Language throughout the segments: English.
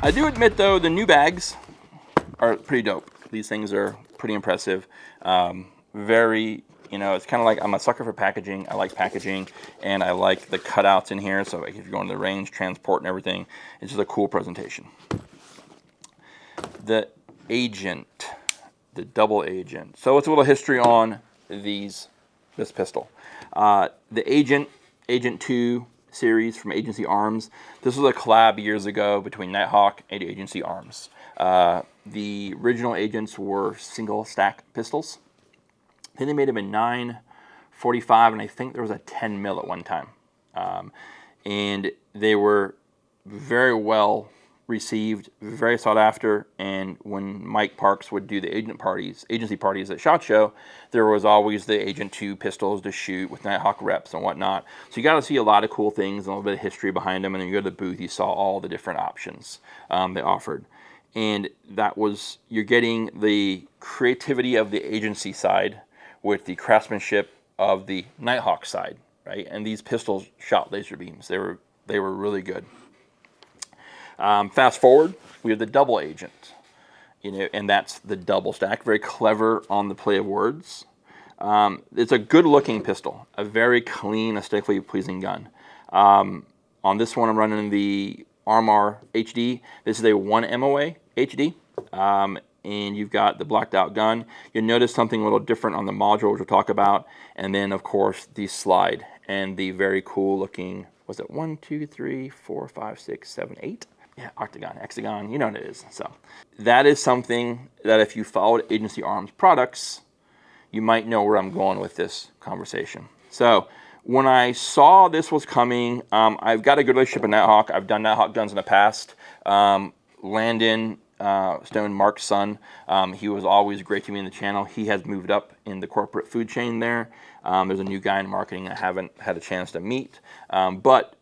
I do admit, though, the new bags are pretty dope. These things are pretty impressive. Very, it's kind of like I'm a sucker for packaging. I like packaging, and I like the cutouts in here. So like if you're going to the range, transport, and everything, it's just a cool presentation. The Agent, the double Agent. So it's a little history on this pistol. The Agent 2 series from Agency Arms. This was a collab years ago between Nighthawk and Agency Arms. The original Agents were single stack pistols. Then they made them in 9.45, and I think there was a 10 mil at one time. And they were very well received, very sought after, and when Mike Parks would do the agency parties at SHOT Show, there was always the Agent 2 pistols to shoot with Nighthawk reps and whatnot. So you got to see a lot of cool things and a little bit of history behind them, and then you go to the booth, you saw all the different options they offered. And you're getting the creativity of the agency side with the craftsmanship of the Nighthawk side, right? And these pistols shot laser beams. They were really good. Fast forward, we have the double Agent, and that's the double stack. Very clever on the play of words. It's a good-looking pistol, a very clean, aesthetically pleasing gun. On this one, I'm running the RMR HD. This is a 1 MOA HD, and you've got the blacked-out gun. You'll notice something a little different on the module, which we'll talk about, and then, of course, the slide and the very cool-looking, was it 1, 2, 3, 4, 5, 6, 7, 8? Yeah, octagon, hexagon, you know what it is. So that is something that if you followed Agency Arms products, you might know where I'm going with this conversation. So when I saw this was coming, I've got a good relationship with Nighthawk. I've done Nighthawk guns in the past. Landon Stone, Mark's son, he was always great to me in the channel. He has moved up in the corporate food chain there. There's a new guy in marketing I haven't had a chance to meet. But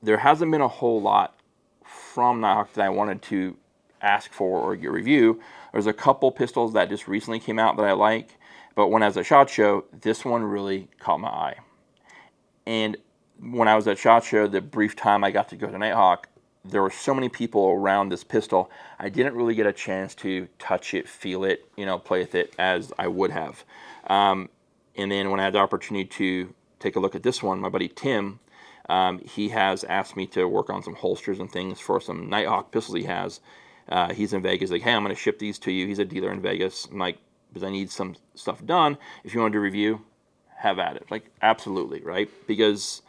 there hasn't been a whole lot from Nighthawk that I wanted to ask for or get review. There's a couple pistols that just recently came out that I like, but when I was at SHOT Show, this one really caught my eye. And when I was at SHOT Show, the brief time I got to go to Nighthawk, there were so many people around this pistol, I didn't really get a chance to touch it, feel it, play with it as I would have. And then when I had the opportunity to take a look at this one, my buddy Tim, he has asked me to work on some holsters and things for some Nighthawk pistols he has. He's in Vegas, like, hey, I'm going to ship these to you. He's a dealer in Vegas. I'm like, because I need some stuff done. If you want to do review, have at it. Like, absolutely, right? Because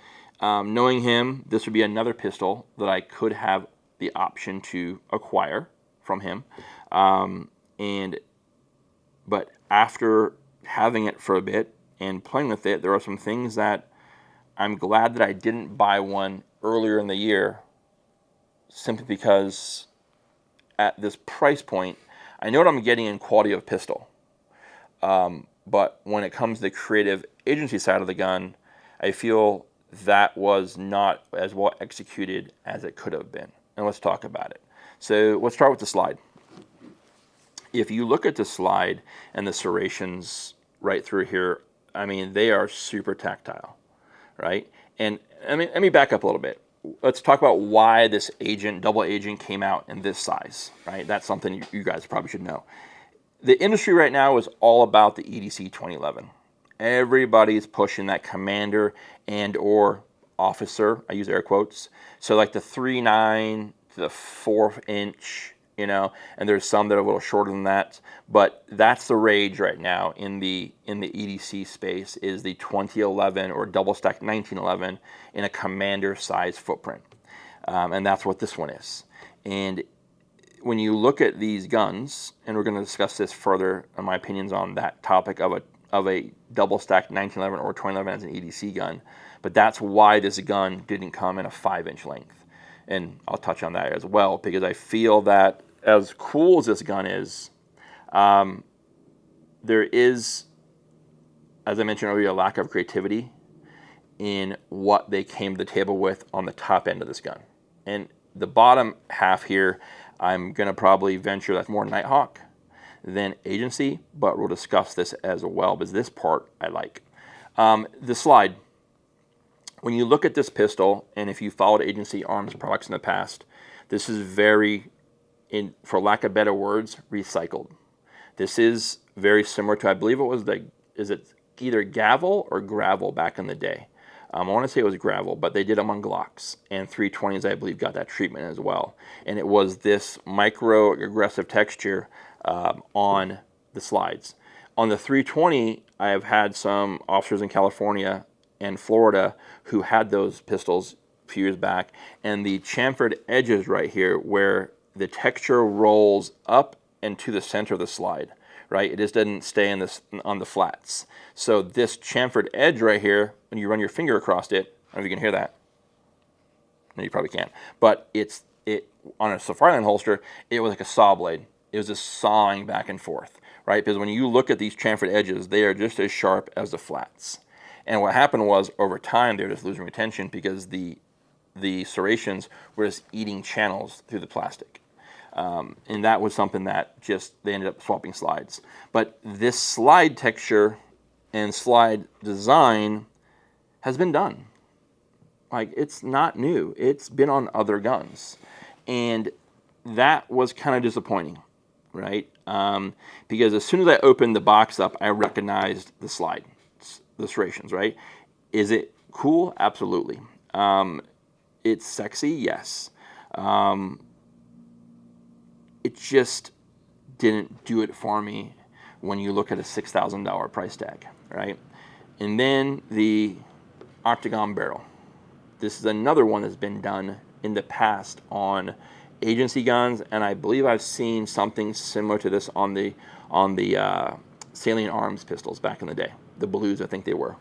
knowing him, this would be another pistol that I could have the option to acquire from him. But after having it for a bit and playing with it, there are some things that I'm glad that I didn't buy one earlier in the year, simply because at this price point, I know what I'm getting in quality of pistol. But when it comes to the creative agency side of the gun, I feel that was not as well executed as it could have been. And let's talk about it. So let's start with the slide. If you look at the slide and the serrations right through here, I mean, they are super tactile, right? And let me back up a little bit. Let's talk about why this double Agent came out in this size, right? That's something you guys probably should know. The industry right now is all about the EDC 2011. Everybody's pushing that commander and or officer, I use air quotes. So like the 3.9 to the 4-inch, and there's some that are a little shorter than that, but that's the rage right now in the EDC space, is the 2011 or double stack 1911 in a commander size footprint. And that's what this one is. And when you look at these guns, and we're going to discuss this further in my opinions on that topic of a double stack 1911 or 2011 as an EDC gun, but that's why this gun didn't come in a 5-inch length. And I'll touch on that as well, because I feel that as cool as this gun is, there is, as I mentioned earlier, a lack of creativity in what they came to the table with on the top end of this gun. And the bottom half here, I'm going to probably venture that's more Nighthawk than Agency, but we'll discuss this as well, because this part I like. The slide. When you look at this pistol, and if you followed Agency Arms products in the past, this is very for lack of better words, recycled. This is very similar to, I believe it was is it either gavel or gravel back in the day. I want to say it was gravel, but they did them on Glocks, and 320s, I believe, got that treatment as well. And it was this micro-aggressive texture on the slides. On the 320, I have had some officers in California and Florida who had those pistols a few years back, and the chamfered edges right here where the texture rolls up and to the center of the slide, right? It just doesn't stay on the flats. So this chamfered edge right here, when you run your finger across it, I don't know if you can hear that. No, you probably can't. But it on a Safari holster, it was like a saw blade. It was just sawing back and forth, right? Because when you look at these chamfered edges, they are just as sharp as the flats. And what happened was, over time, they were just losing retention because the serrations were just eating channels through the plastic. And that was something that they ended up swapping slides. But this slide texture and slide design has been done. Like, it's not new. It's been on other guns. And that was kind of disappointing, right? Because as soon as I opened the box up, I recognized the slide, the serrations, right? Is it cool? Absolutely. It's sexy? Yes. It just didn't do it for me when you look at a $6,000 price tag, right? And then the octagon barrel. This is another one that's been done in the past on agency guns, and I believe I've seen something similar to this on the Salient Arms pistols back in the day. The Blues, I think they were.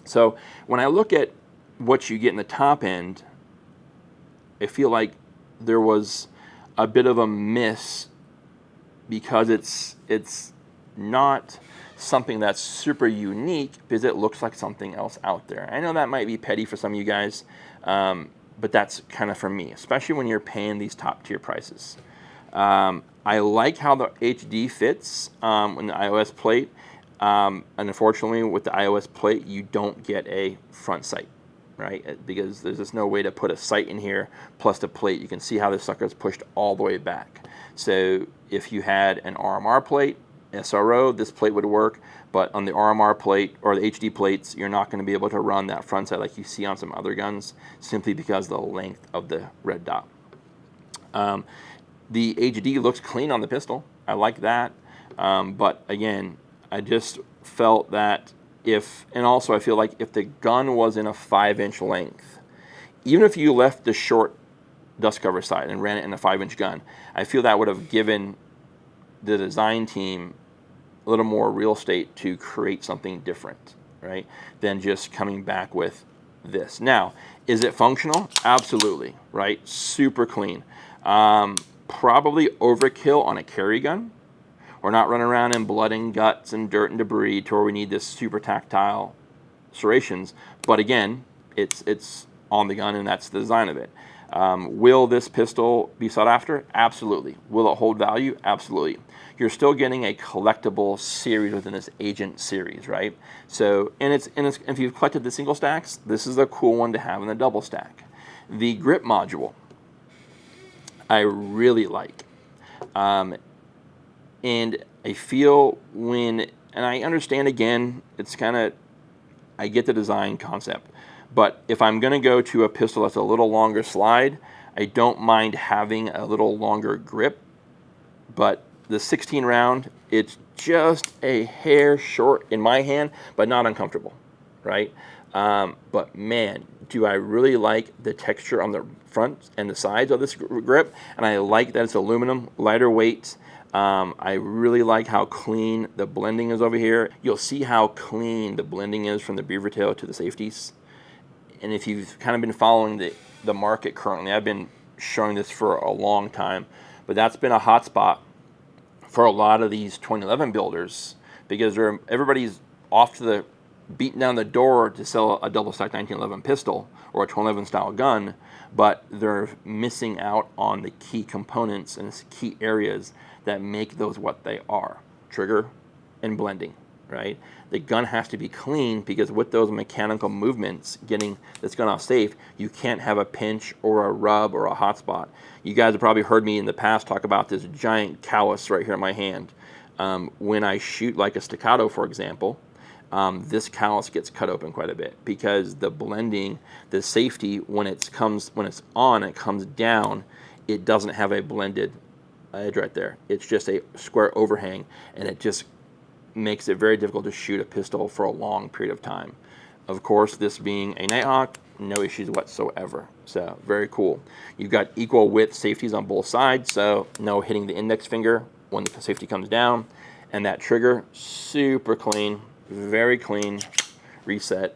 So when I look at what you get in the top end, I feel like there was a bit of a miss because it's not something that's super unique because it looks like something else out there. I know that might be petty for some of you guys, but that's kind of for me, especially when you're paying these top tier prices. I like how the HD fits in the iOS plate. And unfortunately, with the iOS plate, you don't get a front sight, right? Because there's just no way to put a sight in here plus the plate. You can see how this sucker is pushed all the way back. So if you had an RMR plate, SRO, this plate would work, but on the RMR plate or the HD plates, you're not going to be able to run that front sight like you see on some other guns, simply because of the length of the red dot. The HD looks clean on the pistol. I like that, but again, I just felt that and also I feel like if the gun was in a 5-inch length, even if you left the short dust cover side and ran it in a 5-inch gun, I feel that would have given the design team a little more real estate to create something different, right, than just coming back with this. Now, is it functional? Absolutely, right? Super clean. Probably overkill on a carry gun. We're not running around in blood and guts and dirt and debris to where we need this super tactile serrations. But again, it's on the gun, and that's the design of it. Will this pistol be sought after? Absolutely. Will it hold value? Absolutely. You're still getting a collectible series within this Agent series, right? So, and if you've collected the single stacks, this is a cool one to have in the double stack. The grip module, I really like. And I feel and I understand, again, it's kind of, I get the design concept. But if I'm going to go to a pistol that's a little longer slide, I don't mind having a little longer grip. But the 16 round, it's just a hair short in my hand, but not uncomfortable, right? But man, do I really like the texture on the front and the sides of this grip. And I like that it's aluminum, lighter weight. I really like how clean the blending is over here. You'll see how clean the blending is from the beaver tail to the safeties. And if you've kind of been following the market currently, I've been showing this for a long time, but that's been a hot spot for a lot of these 2011 builders because everybody's off to the beating down the door to sell a double stack 1911 pistol or a 2011 style gun, but they're missing out on the key components and key areas that make those what they are: trigger and blending, right? The gun has to be clean, because with those mechanical movements getting this gun off safe, you can't have a pinch or a rub or a hot spot. You guys have probably heard me in the past talk about this giant callus right here in my hand. When I shoot like a staccato, for example, this callus gets cut open quite a bit, because the blending, the safety, when it's on, it comes down, it doesn't have a blended edge right there. It's just a square overhang, and it just makes it very difficult to shoot a pistol for a long period of time. Of course, this being a Nighthawk, no issues whatsoever. So very cool. You've got equal width safeties on both sides, so no hitting the index finger when the safety comes down. And that trigger, super clean, very clean. Reset.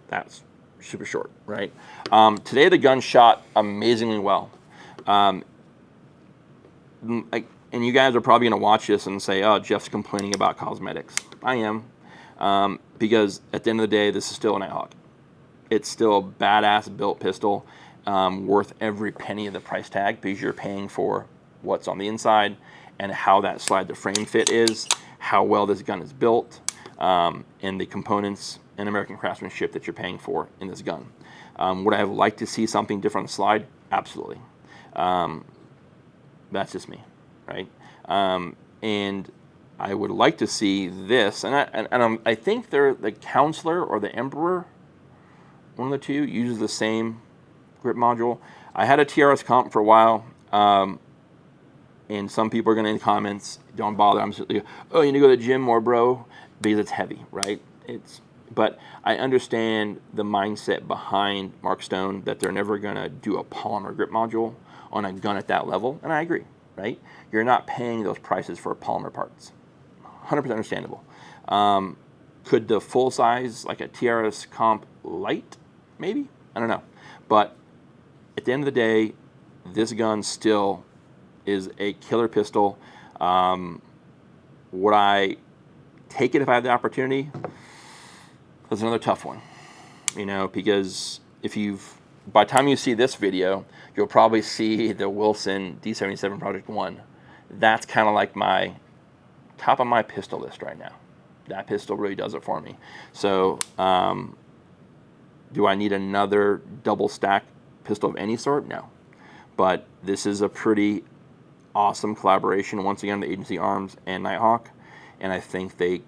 That's super short, right? Today the gun shot amazingly well. And you guys are probably going to watch this and say, oh, Jeff's complaining about cosmetics. I am, because at the end of the day, this is still a Nighthawk. It's still a badass built pistol, worth every penny of the price tag, because you're paying for what's on the inside and how that slide to frame fit is, how well this gun is built, and the components and American craftsmanship that you're paying for in this gun. Would I have liked to see something different on the slide? Absolutely. That's just me, right? And I would like to see this, and I think the Counselor or the Emperor, one of the two, uses the same grip module. I had a TRS comp for a while, and some people are going to in the comments, don't bother. I'm just like, oh, you need to go to the gym more, bro, because it's heavy, right? But I understand the mindset behind Mark Stone, that they're never going to do a polymer grip module on a gun at that level, and I agree, right? You're not paying those prices for polymer parts. 100% understandable. Could the full size, like a TRS comp light, maybe? I don't know. But at the end of the day, this gun still is a killer pistol. Would I take it if I had the opportunity? That's another tough one, because by the time you see this video, you'll probably see the Wilson D77 Project 1. That's kind of like my top of my pistol list right now. That pistol really does it for me. So do I need another double stack pistol of any sort? No. But this is a pretty awesome collaboration, once again, the Agency Arms and Nighthawk, and I think they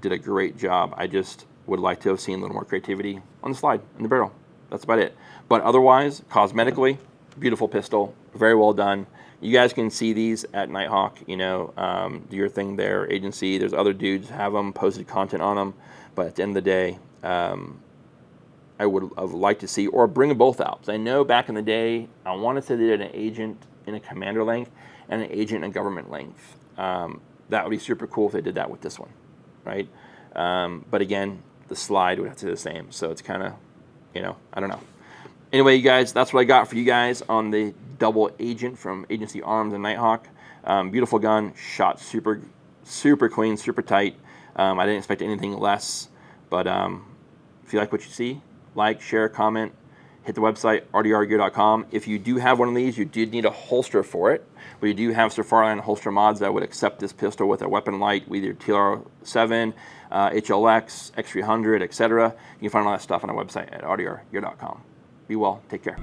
did a great job. I just would like to have seen a little more creativity on the slide, in the barrel. That's about it. But otherwise, cosmetically, beautiful pistol, very well done. You guys can see these at Nighthawk, do your thing there, Agency. There's other dudes have them, posted content on them. But at the end of the day, I would have liked to see, or bring them both out. So I know back in the day, I want to say they did an Agent in a commander length and an Agent in a government length. That would be super cool if they did that with this one, right? But again, the slide would have to be the same. So it's kind of, I don't know. Anyway, you guys, that's what I got for you guys on the double Agent from Agency Arms and Nighthawk. Beautiful gun, shot super, super clean, super tight. I didn't expect anything less. But if you like what you see, like, share, comment, hit the website, rdrgear.com. If you do have one of these, you did need a holster for it. We do have Safari holster mods that would accept this pistol with a weapon light, with either TLR7, HLX, X300, etc. You can find all that stuff on our website at rdrgear.com. Be well. Take care.